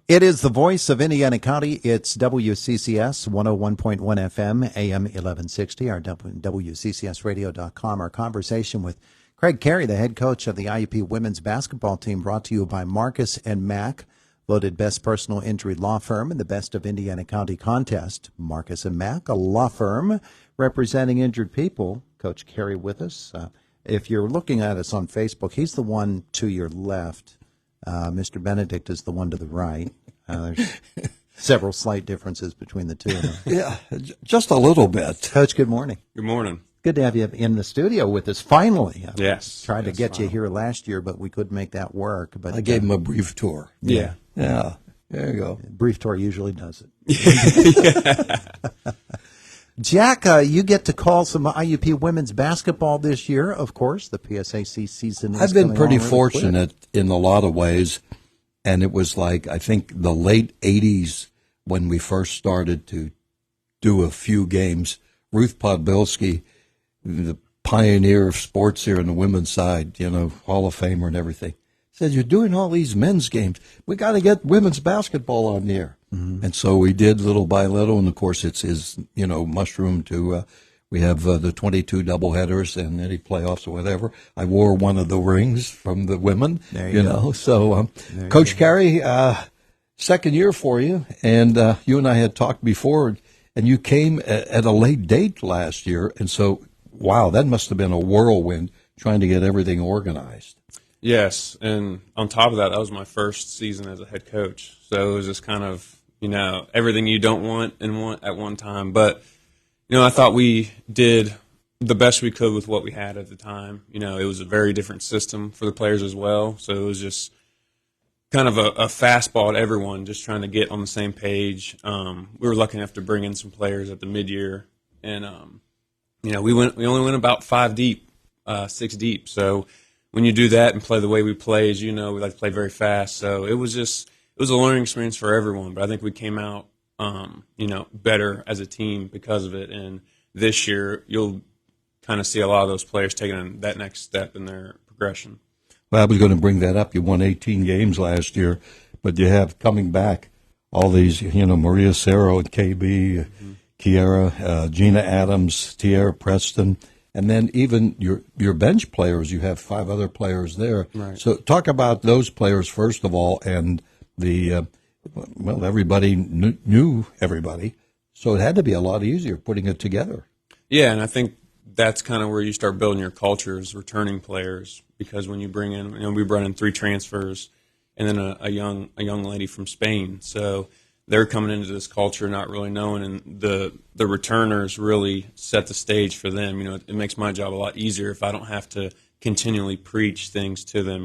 It is the voice of Indiana County. It's WCCS 101.1 FM, AM 1160, our WCCSradio.com. Our conversation with Craig Carey, the head coach of the IUP women's basketball team, brought to you by Marcus and Mack, voted best personal injury law firm in the Best of Indiana County contest. Marcus and Mack, a law firm representing injured people. Coach Carey with us. If you're looking at us on Facebook, he's the one to your left. Mr. Benedict is the one to the right. There's several slight differences between the two of them. Yeah, just a little bit. Coach, good morning. Good morning. Good to have you in the studio with us, finally. Yes. Tried to get you here last year, but we couldn't make that work. But I gave him a brief tour. Yeah. Yeah, there you go. Brief tour usually does it. Jack, you get to call some IUP women's basketball this year, of course. The PSAC season is I've been coming pretty on really fortunate quick. in a lot of ways, and it was like, I think, the late 80s when we first started to do a few games. Ruth Podbilski, the pioneer of sports here on the women's side, Hall of Famer and everything, said, "You're doing all these men's games. We got to get women's basketball on the air." Mm-hmm. And so we did little by little, and of course it's mushroomed to, we have the 22 doubleheaders and any playoffs or whatever. I wore one of the rings from the women, there you go. So Coach Carey, second year for you, and you and I had talked before, and you came at a late date last year, and so, wow, that must have been a whirlwind trying to get everything organized. Yes, and on top of that, that was my first season as a head coach. So it was just kind of, everything you don't want and want at one time. But, I thought we did the best we could with what we had at the time. It was a very different system for the players as well. So it was just kind of a fastball at everyone, just trying to get on the same page. We were lucky enough to bring in some players at the mid-year. And, we only went about 5 deep, 6 deep. So when you do that and play the way we play, as you know, we like to play very fast. So it was a learning experience for everyone. But I think we came out, better as a team because of it. And this year, you'll kind of see a lot of those players taking that next step in their progression. Well, I was going to bring that up. You won 18 games last year, but you have coming back all these, Maria Cerro and KB, Kiera, Gina Adams, Tiara Preston. And then even your bench players, you have 5 other players there. Right. So talk about those players first of all, and everybody knew everybody, so it had to be a lot easier putting it together. Yeah, and I think that's kind of where you start building your culture is returning players, because when you bring in, we brought in 3 transfers and then a young lady from Spain, so they're coming into this culture not really knowing, and the returners really set the stage for them. It makes my job a lot easier if I don't have to continually preach things to them.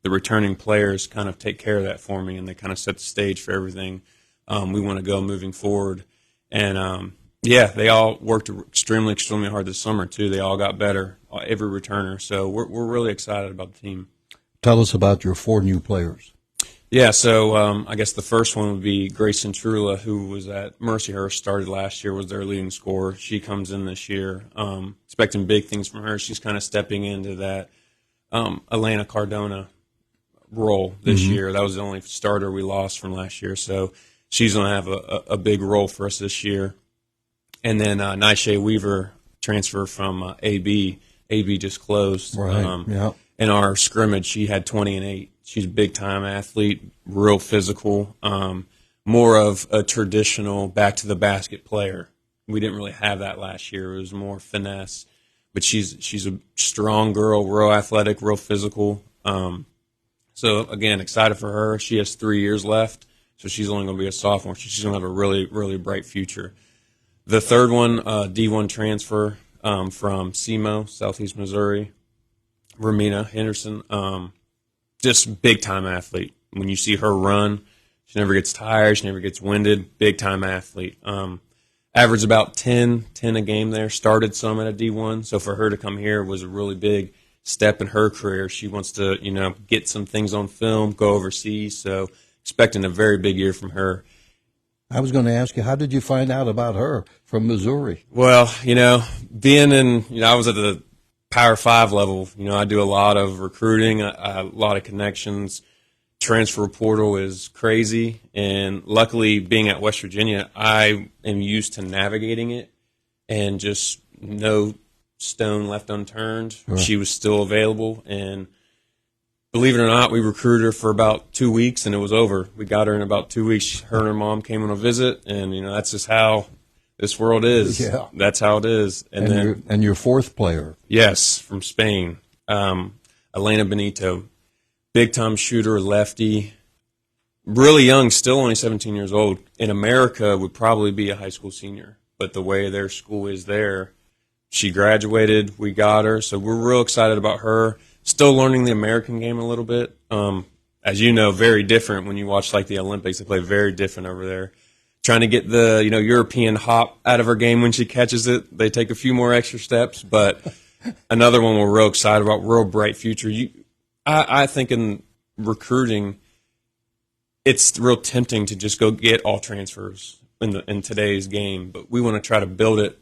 The returning players kind of take care of that for me, and they kind of set the stage for everything we want to go moving forward. And, they all worked extremely, extremely hard this summer, too. They all got better, every returner. So we're really excited about the team. Tell us about your 4 new players. Yeah, so I guess the first one would be Grace Centrula, who was at Mercyhurst, started last year, was their leading scorer. She comes in this year. Expecting big things from her. She's kind of stepping into that Elena Cardona role this year. That was the only starter we lost from last year, so she's going to have a big role for us this year. And then Nyshay Weaver, transfer from AB. AB just closed. Right, yeah. In our scrimmage, she had 20 and 8. She's a big-time athlete, real physical, more of a traditional back-to-the-basket player. We didn't really have that last year. It was more finesse. But she's a strong girl, real athletic, real physical. So, again, excited for her. She has 3 years left, so she's only going to be a sophomore. So she's going to have a really, really bright future. The third one, D1 transfer from SEMO, Southeast Missouri, Romina Henderson. Just big-time athlete. When you see her run, she never gets tired. She never gets winded. Big-time athlete. Averaged about 10 a game there. Started some at a D1. So for her to come here was a really big step in her career. She wants to, get some things on film, go overseas. So expecting a very big year from her. I was going to ask you, how did you find out about her from Missouri? Well, being in, I was at the Power 5 level. I do a lot of recruiting, a lot of connections. transfer portal is crazy, and luckily being at West Virginia, I am used to navigating it, and just no stone left unturned. Sure. She was still available, and believe it or not, we recruited her for about 2 weeks, and it was over. We got her in about 2 weeks. Her and her mom came on a visit, and that's just how this world is. Yeah. That's how it is. And your fourth player. Yes, from Spain, Elena Benito. Big-time shooter, lefty, really young, still only 17 years old. In America, would probably be a high school senior. But the way their school is there, she graduated, we got her. So we're real excited about her. Still learning the American game a little bit. As you know, very different when you watch like the Olympics. They play very different over there. Trying to get the European hop out of her game when she catches it. They take a few more extra steps. But another one we're real excited about, real bright future. I think in recruiting, it's real tempting to just go get all transfers in today's game, but we want to try to build it.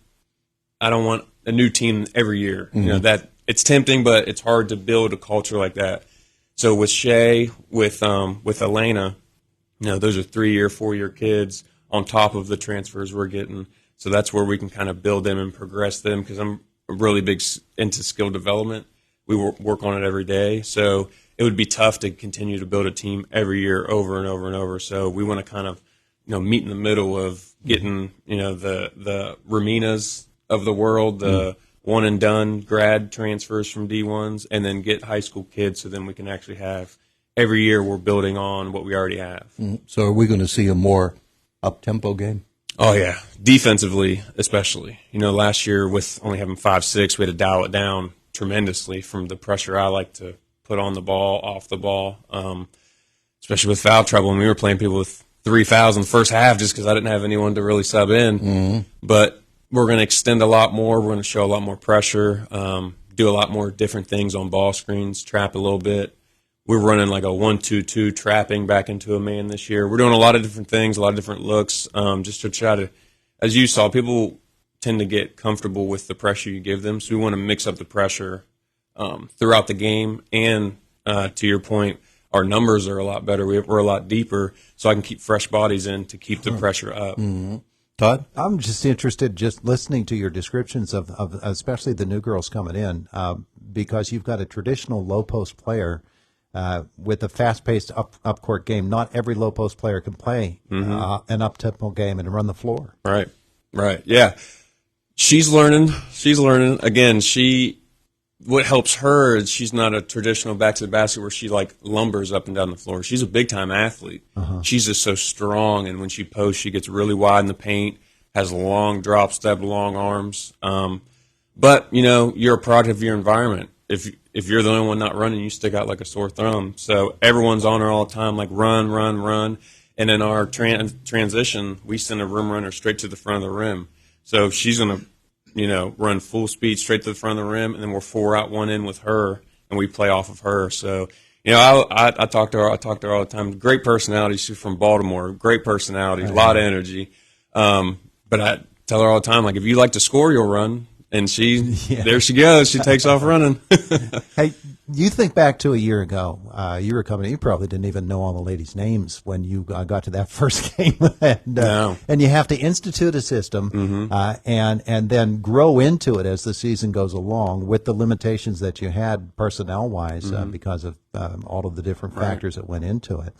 I don't want a new team every year. Mm-hmm. That it's tempting, but it's hard to build a culture like that. So with Shay, with Elena, those are 3-year, 4-year kids on top of the transfers we're getting. So that's where we can kind of build them and progress them, because I'm really big into skill development. We work on it every day, so it would be tough to continue to build a team every year over and over and over. So we want to kind of, meet in the middle of getting, the Raminas of the world, the one and done grad transfers from D1s, and then get high school kids, so then we can actually have every year we're building on what we already have. So are we going to see a more up-tempo game? Oh, yeah, defensively especially. Last year with only having 5'6", we had to dial it down tremendously from the pressure I like to put on the ball, off the ball, especially with foul trouble. And we were playing people with 3 fouls in the first half just because I didn't have anyone to really sub in. Mm-hmm. But we're going to extend a lot more. We're going to show a lot more pressure, do a lot more different things on ball screens, trap a little bit. We're running like a 1-2-2 trapping back into a man this year. We're doing a lot of different things, a lot of different looks, just to try to, as you saw, people tend to get comfortable with the pressure you give them. So we want to mix up the pressure throughout the game. And to your point, our numbers are a lot better. We're a lot deeper, so I can keep fresh bodies in to keep the pressure up. Mm-hmm. Todd? I'm just interested, just listening to your descriptions of especially the new girls coming in, because you've got a traditional low post player with a fast-paced up-court game. Not every low post player can play an up-tempo game and run the floor. Right, yeah. She's learning. Again, what helps her is she's not a traditional back to the basket where she like lumbers up and down the floor. She's a big time athlete. She's just so strong, and when she posts, she gets really wide in the paint, has long drop step, long arms. But you're a product of your environment. If you're the only one not running, you stick out like a sore thumb. So everyone's on her all the time, like run. And in our transition, we send a rim runner straight to the front of the rim. So she's going to, run full speed straight to the front of the rim, and then we're 4 out, 1 in with her, and we play off of her. So, I talk to her all the time. Great personality. She's from Baltimore. Great personality, a lot of energy. But I tell her all the time, like, if you like to score, you'll run. And there she goes. She takes off running. Hey, you think back to a year ago. You were coming. You probably didn't even know all the ladies' names when you got to that first game, and you have to institute a system and then grow into it as the season goes along, with the limitations that you had personnel-wise because of all of the different factors that went into it.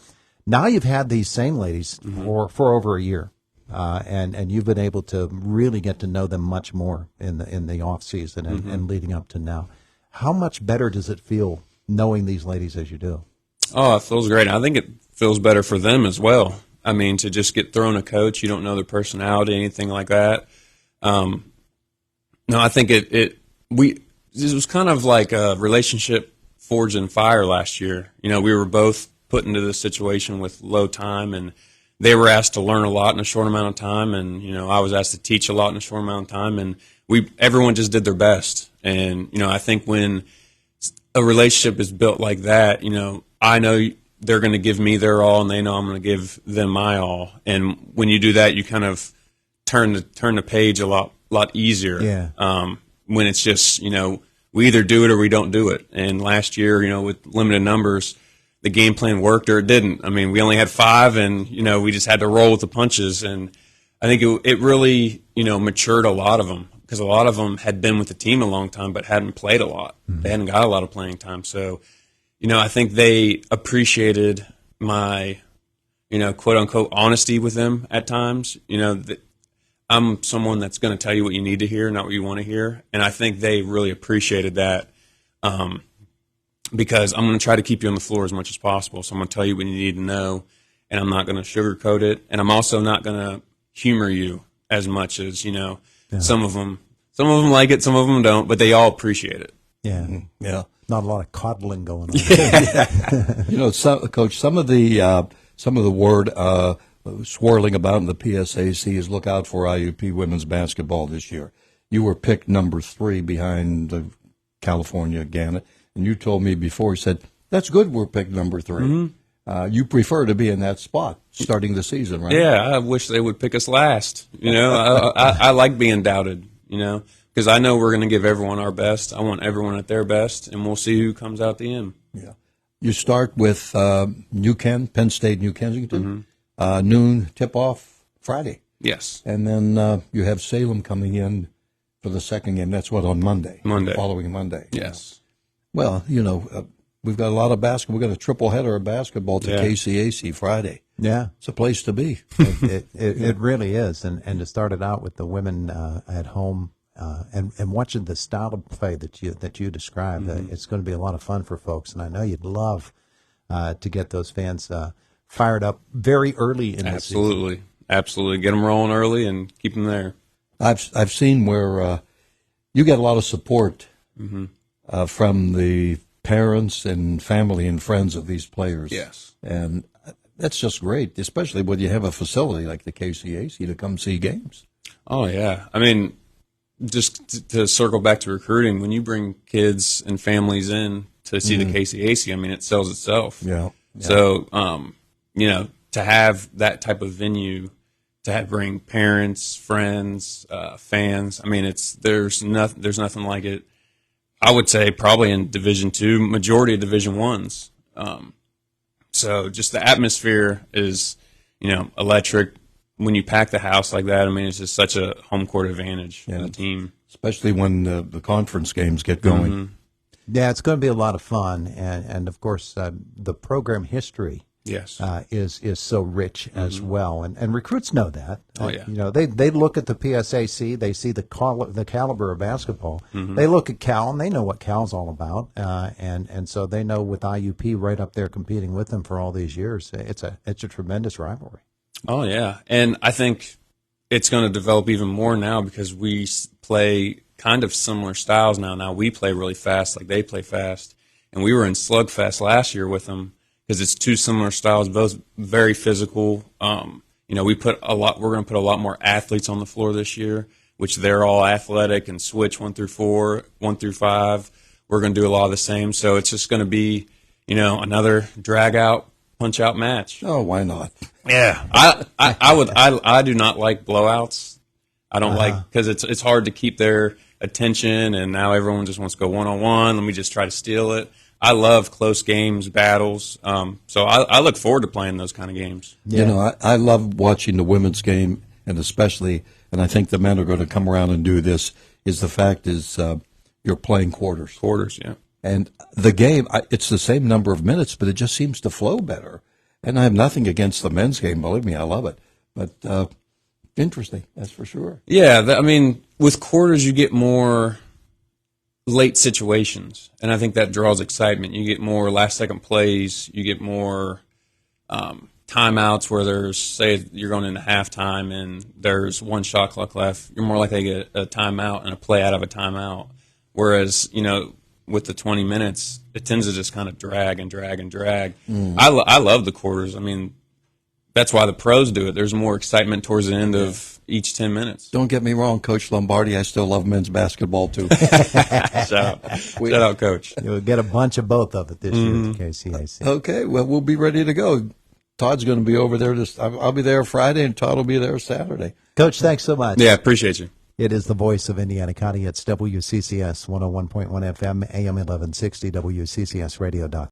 Now you've had these same ladies for over a year. And you've been able to really get to know them much more in the off season and leading up to now. How much better does it feel knowing these ladies as you do? Oh, it feels great. I think it feels better for them as well. I mean, to just get thrown a coach, you don't know their personality, anything like that. No, I think it was kind of like a relationship forged in fire last year. We were both put into this situation with low time, and they were asked to learn a lot in a short amount of time, and I was asked to teach a lot in a short amount of time, and everyone just did their best. And I think when a relationship is built like that, I know they're going to give me their all, and they know I'm going to give them my all. And when you do that, you kind of turn the page a lot easier. Yeah. When it's just we either do it or we don't do it. And last year, with limited numbers, the game plan worked or it didn't. I mean, we only had 5, and we just had to roll with the punches. And I think it really matured a lot of them, because a lot of them had been with the team a long time but hadn't played a lot. Mm-hmm. They hadn't got a lot of playing time. So, I think they appreciated my, quote unquote honesty with them at times. I'm someone that's going to tell you what you need to hear, not what you want to hear. And I think they really appreciated that, because I'm going to try to keep you on the floor as much as possible. So I'm going to tell you what you need to know, and I'm not going to sugarcoat it. And I'm also not going to humor you as much as, some of them like it, some of them don't, but they all appreciate it. Yeah. Yeah. Not a lot of coddling going on. Coach, some of the word swirling about in the PSAC is look out for IUP women's basketball this year. You were picked number 3 behind the California Gannett, and you told me before, you said, that's good we're picked number 3. Mm-hmm. You prefer to be in that spot starting the season, right? Yeah, I wish they would pick us last. I like being doubted, because I know we're going to give everyone our best. I want everyone at their best, and we'll see who comes out the end. Yeah. You start with Penn State New Kensington, noon tip-off Friday. Yes. And then you have Salem coming in for the second game. That's on Monday? Monday. Following Monday. Yes. Well, we've got a lot of basketball. We've got a triple header of basketball to KCAC Friday. Yeah. It's a place to be. It really is. And to start it out with the women at home, and watching the style of play that you described, it's going to be a lot of fun for folks. And I know you'd love to get those fans fired up very early in the season. Absolutely. Get them rolling early and keep them there. I've seen where you get a lot of support from the parents and family and friends of these players. Yes. And that's just great, especially when you have a facility like the KCAC to come see games. Oh, yeah. I mean, just to circle back to recruiting, when you bring kids and families in to see the KCAC, I mean, it sells itself. Yeah. So, to have that type of venue, to bring parents, friends, fans, I mean, there's nothing like it. I would say probably in Division II, majority of Division I's. So just the atmosphere is, electric. When you pack the house like that, I mean, it's just such a home court advantage for the team. Especially when the conference games get going. Mm-hmm. Yeah, it's going to be a lot of fun. And of course, the program history is so rich as well. And recruits know that. Oh, yeah. They look at the PSAC, they see the caliber of basketball. Mm-hmm. They look at Cal, and they know what Cal's all about. And so they know with IUP right up there competing with them for all these years, it's a tremendous rivalry. Oh, yeah. And I think it's going to develop even more now because we play kind of similar styles now. Now we play really fast, like they play fast. And we were in slugfest last year with them because it's two similar styles, both very physical. We're going to put a lot more athletes on the floor this year, which they're all athletic and switch 1 through 4, 1 through 5. We're going to do a lot of the same. So it's just going to be, another drag out, punch out match. Oh, why not? Yeah, I do not like blowouts. I don't like because it's hard to keep their attention, and now everyone just wants to go 1-on-1. Let me just try to steal it. I love close games, battles. So I look forward to playing those kind of games. Yeah. I love watching the women's game, and especially, and I think the men are going to come around and do this. Is the fact is you're playing quarters. Quarters, yeah. And the game, it's the same number of minutes, but it just seems to flow better. And I have nothing against the men's game. Believe me, I love it. But interesting, that's for sure. Yeah, with quarters, you get more late situations. And I think that draws excitement. You get more last-second plays. You get more timeouts where say you're going into halftime and there's one shot clock left. You're more likely to get a timeout and a play out of a timeout. Whereas, with the 20 minutes, it tends to just kind of drag and drag and drag. I love the quarters. That's why the pros do it. There's more excitement towards the end of each 10 minutes. Don't get me wrong, Coach Lombardi. I still love men's basketball, too. Shout out, Coach. You'll get a bunch of both of it this year at the KCAC. Okay, well, we'll be ready to go. Todd's going to be over there. I'll be there Friday, and Todd will be there Saturday. Coach, thanks so much. Yeah, appreciate you. It is the voice of Indiana County. It's WCCS 101.1 FM, AM 1160, WCCSradio.com.